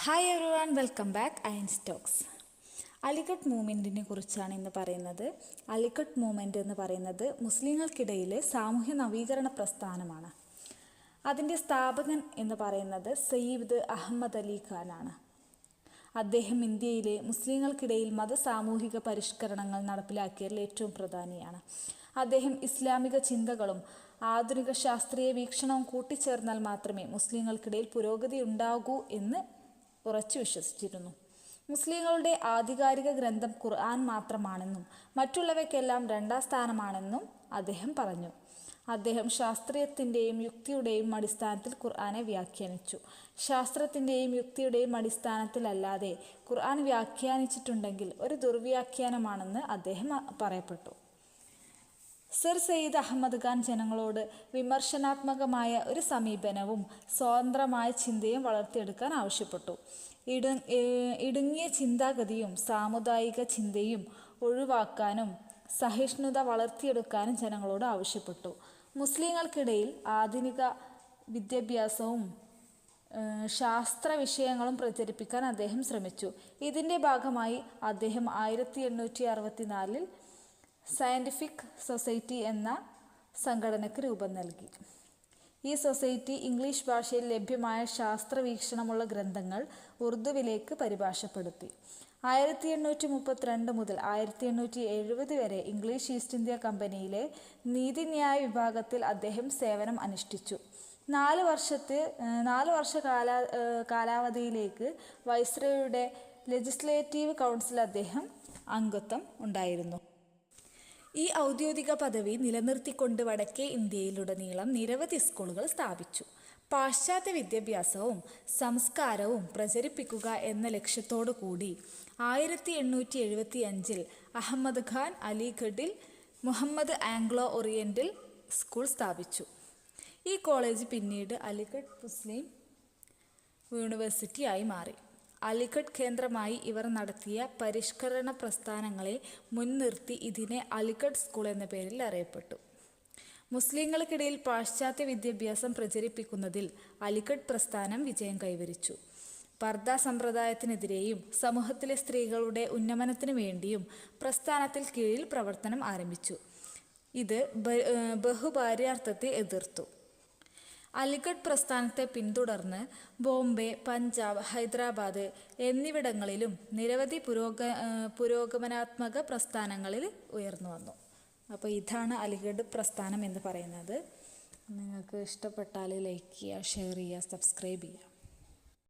Hi everyone, welcome back Ayans talks. Aligarh മൂവ്മെൻറ്റിനെ കുറിച്ചാണ് ഇന്ന് പറയുന്നത്. അലിഗഡ് മൂവ്മെൻറ്റ് എന്ന് പറയുന്നത് മുസ്ലിങ്ങൾക്കിടയിൽ സാമൂഹ്യ നവീകരണ പ്രസ്ഥാനമാണ്. അതിൻ്റെ സ്ഥാപകൻ എന്ന് പറയുന്നത് സയ്യിദ് അഹമ്മദ് അലി ഖാനാണ്. അദ്ദേഹം ഇന്ത്യയിലെ മുസ്ലിങ്ങൾക്കിടയിൽ സാമൂഹിക പരിഷ്കരണങ്ങൾ നടപ്പിലാക്കിയതിൽ ഏറ്റവും പ്രധാനിയാണ്. അദ്ദേഹം ഇസ്ലാമിക ചിന്തകളും ആധുനിക ശാസ്ത്രീയ വീക്ഷണവും കൂട്ടിച്ചേർന്നാൽ മാത്രമേ മുസ്ലിങ്ങൾക്കിടയിൽ പുരോഗതി ഉണ്ടാകൂ എന്ന് ഉറച്ചു വിശ്വസിച്ചിരുന്നു. മുസ്ലിങ്ങളുടെ ആധികാരിക ഗ്രന്ഥം ഖുർആൻ മാത്രമാണെന്നും മറ്റുള്ളവയ്ക്കെല്ലാം രണ്ടാം സ്ഥാനമാണെന്നും അദ്ദേഹം പറഞ്ഞു. അദ്ദേഹം ശാസ്ത്രീയത്തിൻ്റെയും യുക്തിയുടെയും അടിസ്ഥാനത്തിൽ ഖുർആനെ വ്യാഖ്യാനിച്ചു. ശാസ്ത്രത്തിൻ്റെയും യുക്തിയുടെയും അടിസ്ഥാനത്തിലല്ലാതെ ഖുർആൻ വ്യാഖ്യാനിച്ചിട്ടുണ്ടെങ്കിൽ ഒരു ദുർവ്യാഖ്യാനമാണെന്ന് അദ്ദേഹം പറയപ്പെട്ടു. സർ സയ്യിദ് അഹമ്മദ് ഖാൻ ജനങ്ങളോട് വിമർശനാത്മകമായ ഒരു സമീപനവും സ്വതന്ത്രമായ ചിന്തയും വളർത്തിയെടുക്കാൻ ആവശ്യപ്പെട്ടു. ഇടുങ്ങിയ ചിന്താഗതിയും സാമുദായിക ചിന്തയും ഒഴിവാക്കാനും സഹിഷ്ണുത വളർത്തിയെടുക്കാനും ജനങ്ങളോട് ആവശ്യപ്പെട്ടു. മുസ്ലിങ്ങൾക്കിടയിൽ ആധുനിക വിദ്യാഭ്യാസവും ശാസ്ത്ര വിഷയങ്ങളും പ്രചരിപ്പിക്കാൻ അദ്ദേഹം ശ്രമിച്ചു. ഇതിൻ്റെ ഭാഗമായി അദ്ദേഹം 1864 സയൻറ്റിഫിക് സൊസൈറ്റി എന്ന സംഘടനയ്ക്ക് രൂപം നൽകി. ഈ സൊസൈറ്റി ഇംഗ്ലീഷ് ഭാഷയിൽ ലഭ്യമായ ശാസ്ത്രവീക്ഷണമുള്ള ഗ്രന്ഥങ്ങൾ ഉറുദുവിലേക്ക് പരിഭാഷപ്പെടുത്തി. 1832 മുതൽ 1870 വരെ ഇംഗ്ലീഷ് ഈസ്റ്റ് ഇന്ത്യ കമ്പനിയിലെ നീതിന്യായ വിഭാഗത്തിൽ അദ്ദേഹം സേവനം അനുഷ്ഠിച്ചു. 4 വർഷ കാലാവധിയിലേക്ക് വൈസ്രോയുടെ ലെജിസ്ലേറ്റീവ് കൗൺസിൽ അദ്ദേഹം അംഗത്വം ഉണ്ടായിരുന്നു. ഈ ഔദ്യോഗിക പദവി നിലനിർത്തിക്കൊണ്ട് വടക്കേ ഇന്ത്യയിലുടനീളം നിരവധി സ്കൂളുകൾ സ്ഥാപിച്ചു. പാശ്ചാത്യ വിദ്യാഭ്യാസവും സംസ്കാരവും പ്രചരിപ്പിക്കുക എന്ന ലക്ഷ്യത്തോടു കൂടി 1875 അഹമ്മദ് ഖാൻ അലിഗഡിൽ മുഹമ്മദ് ആംഗ്ലോ ഓറിയൻ്റൽ സ്കൂൾ സ്ഥാപിച്ചു. ഈ കോളേജ് പിന്നീട് അലിഗഡ് മുസ്ലിം യൂണിവേഴ്സിറ്റി ആയി മാറി. അലിഗഡ് കേന്ദ്രമായി ഇവർ നടത്തിയ പരിഷ്കരണ പ്രസ്ഥാനങ്ങളെ മുൻനിർത്തി ഇതിനെ അലിഗഡ് സ്കൂൾ എന്ന പേരിൽ അറിയപ്പെട്ടു. മുസ്ലിങ്ങൾക്കിടയിൽ പാശ്ചാത്യ വിദ്യാഭ്യാസം പ്രചരിപ്പിക്കുന്നതിൽ അലിഗഡ് പ്രസ്ഥാനം വിജയം കൈവരിച്ചു. പർദ സമ്പ്രദായത്തിനെതിരെയും സമൂഹത്തിലെ സ്ത്രീകളുടെ ഉന്നമനത്തിനു വേണ്ടിയും പ്രസ്ഥാനത്തിൽ കീഴിൽ പ്രവർത്തനം ആരംഭിച്ചു. ഇത് ബഹുഭാര്യാർത്ഥത്തെ എതിർത്തു. അലിഗഡ് പ്രസ്ഥാനത്തെ പിന്തുടർന്ന് ബോംബെ, പഞ്ചാബ്, ഹൈദരാബാദ് എന്നിവിടങ്ങളിലും നിരവധി പുരോഗമനാത്മക പ്രസ്ഥാനങ്ങളിൽ ഉയർന്നു വന്നു. അപ്പോൾ ഇതാണ് അലിഗഡ് പ്രസ്ഥാനം എന്ന് പറയുന്നത്. നിങ്ങൾക്ക് ഇഷ്ടപ്പെട്ടാൽ ലൈക്ക് ചെയ്യുക, ഷെയർ ചെയ്യുക, സബ്സ്ക്രൈബ് ചെയ്യുക.